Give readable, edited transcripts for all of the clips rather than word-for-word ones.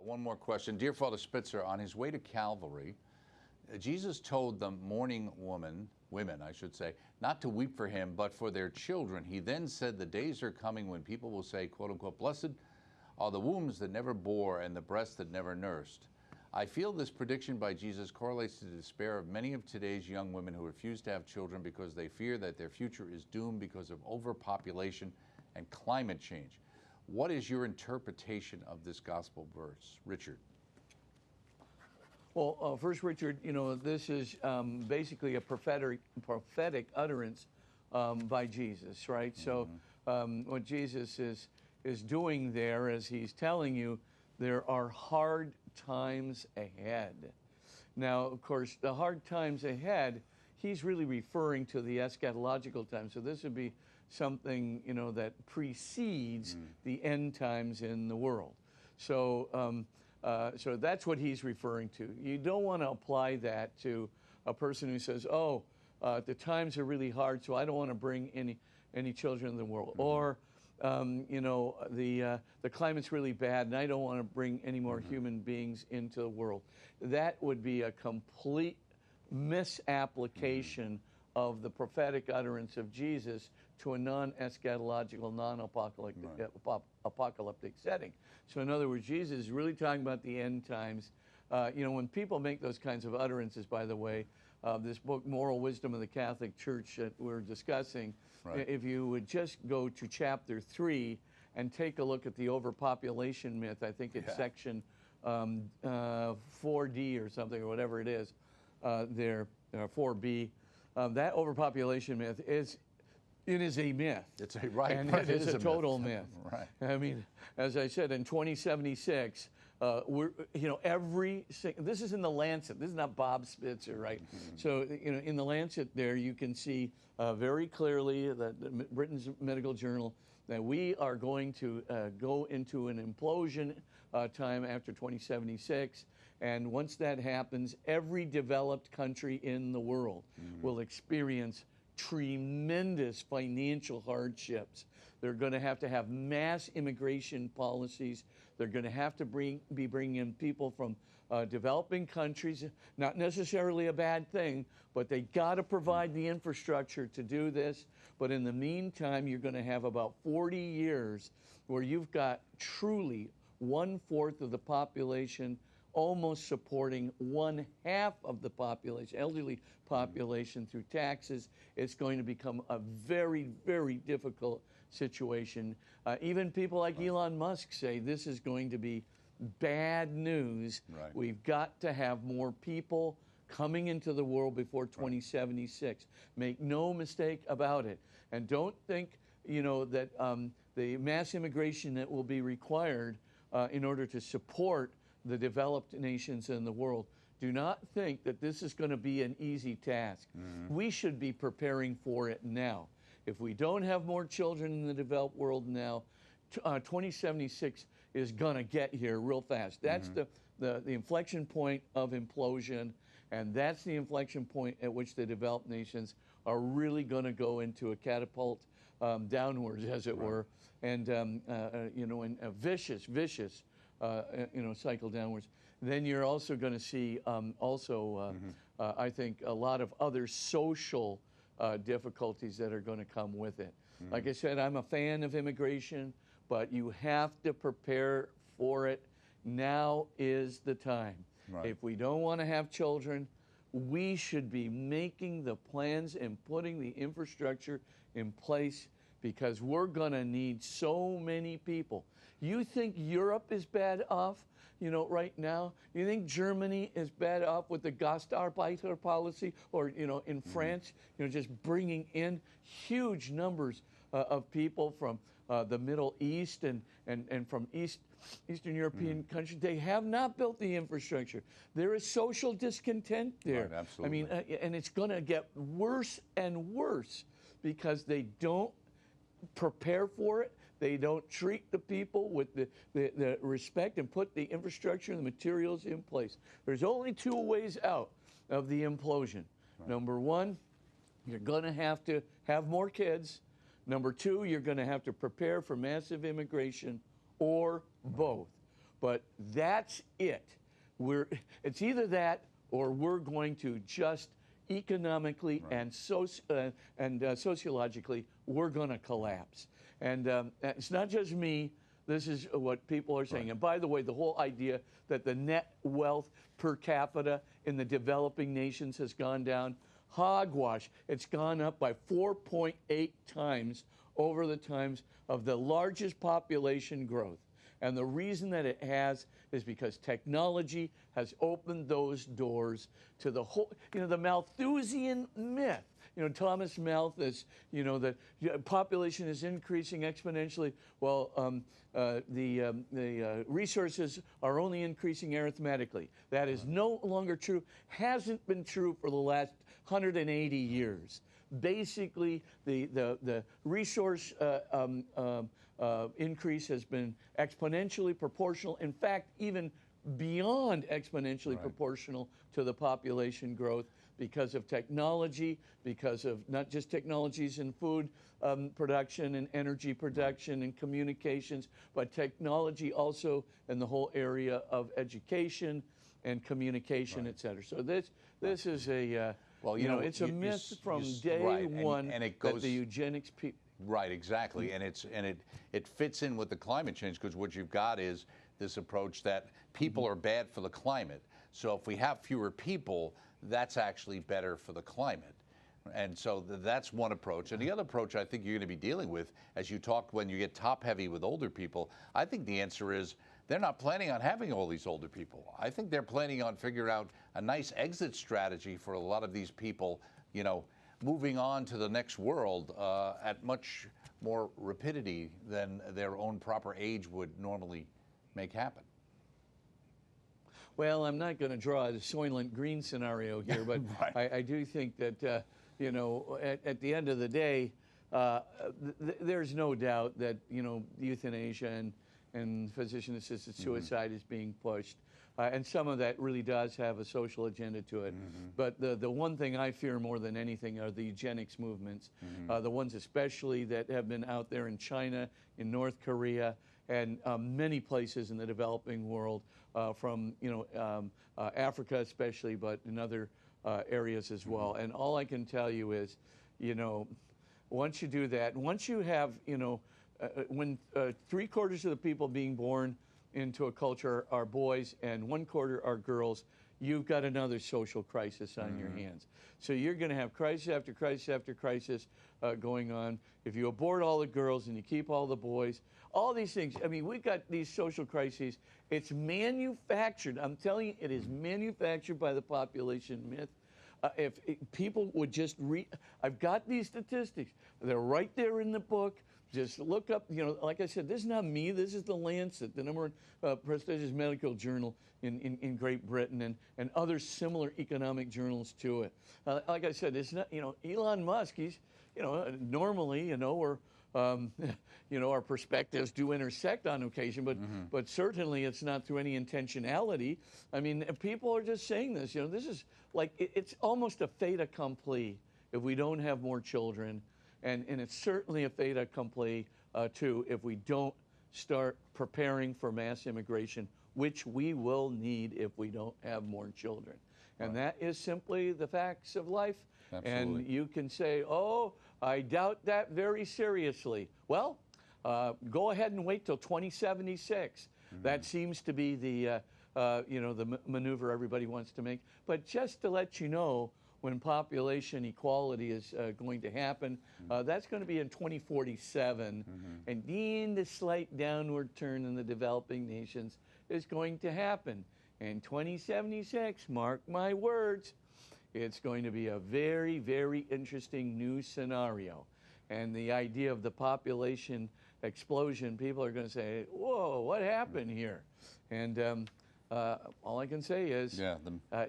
One more question. Dear Father Spitzer, on his way to Calvary, Jesus told the mourning women, I should say, not to weep for him, but for their children. He then said the days are coming when people will say, quote unquote, blessed are the wombs that never bore and the breasts that never nursed. I feel this prediction by Jesus correlates to the despair of many of today's young women who refuse to have children because they fear that their future is doomed because of overpopulation and climate change. What is your interpretation of this gospel verse? Richard. Well, first, Richard, this is basically a prophetic utterance by Jesus, right? So what Jesus is doing there is he's telling you there are hard times ahead. Now, of course, the hard times ahead, he's really referring to the eschatological time. So this would be something, that precedes the end times in the world. So, so that's what he's referring to. You don't want to apply that to a person who says, "Oh, the times are really hard, so I don't want to bring any children in the world," or the climate's really bad, and I don't want to bring any more human beings into the world. That would be a complete misapplication of the prophetic utterance of Jesus to a non-eschatological, non-apocalyptic setting. So in other words, Jesus is really talking about the end times. When people make those kinds of utterances, by the way, this book, Moral Wisdom of the Catholic Church, that we're discussing, right. If you would just go to chapter 3 and take a look at the overpopulation myth, I think it's section 4D or something, or whatever it is, 4B. That overpopulation myth is a myth. It's a right, and right. It is a total myth. Right. I mean, as I said, in 2076, this is in the Lancet. This is not Bob Spitzer, right? So, in the Lancet there, you can see very clearly that Britain's medical journal that we are going to go into an implosion time after 2076. And once that happens, every developed country in the world will experience tremendous financial hardships. They're going to have mass immigration policies. They're going to have to be bringing in people from developing countries. Not necessarily a bad thing, but they got to provide the infrastructure to do this. But in the meantime, you're going to have about 40 years where you've got truly 1/4 of the population almost supporting 1/2 of the population, elderly population, through taxes. It's going to become a very, very difficult situation. Even people like Elon Musk say this is going to be bad news. Right. We've got to have more people coming into the world before 2076. Make no mistake about it. And don't think, that the mass immigration that will be required in order to support the developed nations in the world, do not think that this is going to be an easy task. We should be preparing for it now. If we don't have more children in the developed world now, 2076 is going to get here real fast. That's the inflection point of implosion, and that's the inflection point at which the developed nations are really going to go into a catapult downwards, as it were, and in a vicious cycle downwards. Then you're also going to see I think a lot of other social difficulties that are going to come with it. Like I said, I'm a fan of immigration, but you have to prepare for it. Now is the time. Right. If we don't want to have children, we should be making the plans and putting the infrastructure in place, because we're going to need so many people. You think Europe is bad off, right now? You think Germany is bad off with the Gastarbeiter policy, or, in France, just bringing in huge numbers of people from the Middle East and from Eastern European countries? They have not built the infrastructure. There is social discontent there. Right, absolutely. I mean, and it's going to get worse and worse because they don't prepare for it. They don't treat the people with the respect and put the infrastructure and the materials in place. There's only 2 ways out of the implosion. Right. Number 1, you're going to have more kids. Number 2, you're going to have to prepare for massive immigration, or both. but that's it. It's either that or we're going to just economically and sociologically, we're going to collapse. And it's not just me. This is what people are saying. And by the way, the whole idea that the net wealth per capita in the developing nations has gone down, hogwash. It's gone up by 4.8 times over the times of the largest population growth. And the reason that it has is because technology has opened those doors to the whole, the Malthusian myth. Thomas Malthus, the population is increasing exponentially. Well, the resources are only increasing arithmetically. That is no longer true. Hasn't been true for the last 180 years. Basically, the resource increase has been exponentially proportional. In fact, even beyond exponentially proportional to the population growth because of technology, because of not just technologies in food production and energy production and communications, but technology also in the whole area of education and communication, et cetera. So this is a it's a myth from day one and it goes, that the eugenics people. Right, exactly, and it fits in with the climate change, because what you've got is this approach that people are bad for the climate. So if we have fewer people, that's actually better for the climate. And so that's one approach. And the other approach I think you're going to be dealing with, as you talk when you get top heavy with older people, I think the answer is they're not planning on having all these older people. I think they're planning on figuring out a nice exit strategy for a lot of these people, moving on to the next world at much more rapidity than their own proper age would normally make happen. Well, I'm not going to draw the Soylent Green scenario here, but I do think that, at the end of the day, there's no doubt that, euthanasia and physician-assisted suicide is being pushed. And some of that really does have a social agenda to it. But the one thing I fear more than anything are the eugenics movements, the ones especially that have been out there in China, in North Korea, and many places in the developing world, from Africa especially, but in other areas as well. And all I can tell you is, once you do that, once you have, when 3/4 of the people being born into a culture are boys and 1/4 are girls, you've got another social crisis on your hands. So you're going to have crisis after crisis after crisis going on. If you abort all the girls and you keep all the boys, all these things, I mean, we've got these social crises. It's manufactured. I'm telling you, it is manufactured by the population myth. If people would just read, I've got these statistics. They're right there in the book. Just look up, like I said, this is not me. This is the Lancet, the number one prestigious medical journal in Great Britain, and other similar economic journals to it. Like I said, it's not, Elon Musk, he's, normally, we're, our perspectives do intersect on occasion, but certainly it's not through any intentionality. I mean, people are just saying this, this is like, it's almost a fait accompli if we don't have more children. And it's certainly a fait accompli, too, if we don't start preparing for mass immigration, which we will need if we don't have more children. And that is simply the facts of life. Absolutely. And you can say, oh, I doubt that very seriously. Well, go ahead and wait till 2076. That seems to be the maneuver everybody wants to make. But just to let you know, when population equality is going to happen, that's going to be in 2047. And then the slight downward turn in the developing nations is going to happen. In 2076, mark my words, it's going to be a very, very interesting new scenario. And the idea of the population explosion, people are going to say, whoa, what happened here? And all I can say is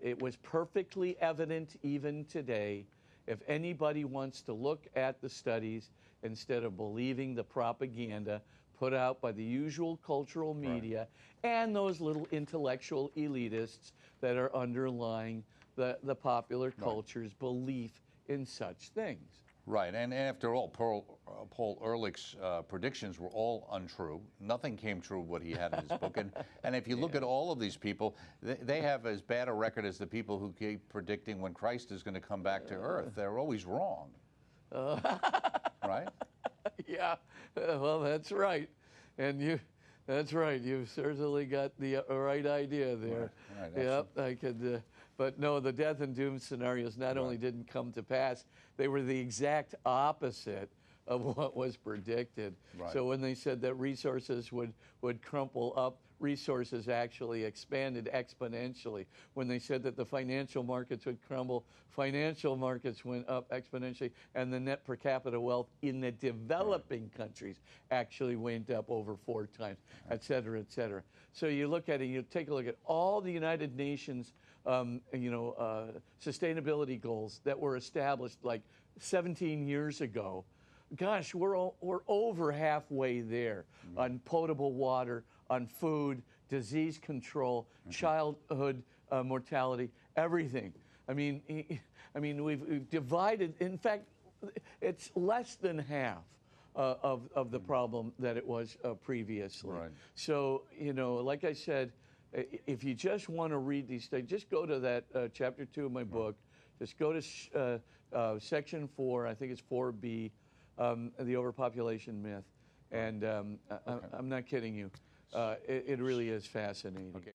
it was perfectly evident even today. If anybody wants to look at the studies instead of believing the propaganda put out by the usual cultural media and those little intellectual elitists that are underlying the popular culture's belief in such things. Right, and after all, Paul Ehrlich's predictions were all untrue. Nothing came true what he had in his book. And if you look at all of these people, they have as bad a record as the people who keep predicting when Christ is going to come back to earth. They're always wrong. Right? Yeah, well, that's right. And that's right. You've certainly got the right idea there. Right, yep, I could. But no, the death and doom scenarios not only didn't come to pass, they were the exact opposite of what was predicted. Right. So when they said that resources would crumple up, resources actually expanded exponentially. When they said that the financial markets would crumble, financial markets went up exponentially, and the net per capita wealth in the developing countries actually went up over 4 times, et cetera, et cetera. So you look at it, you take a look at all the United Nations sustainability goals that were established like 17 years ago. Gosh, we're over halfway there on potable water, on food, disease control, childhood mortality, everything. I mean, we've divided. In fact, it's less than half of the problem that it was previously. Right. So, like I said, if you just want to read these things, just go to that chapter 2 of my book. Just go to section 4, I think it's 4B, the overpopulation myth. And I'm not kidding you. It really is fascinating. Okay.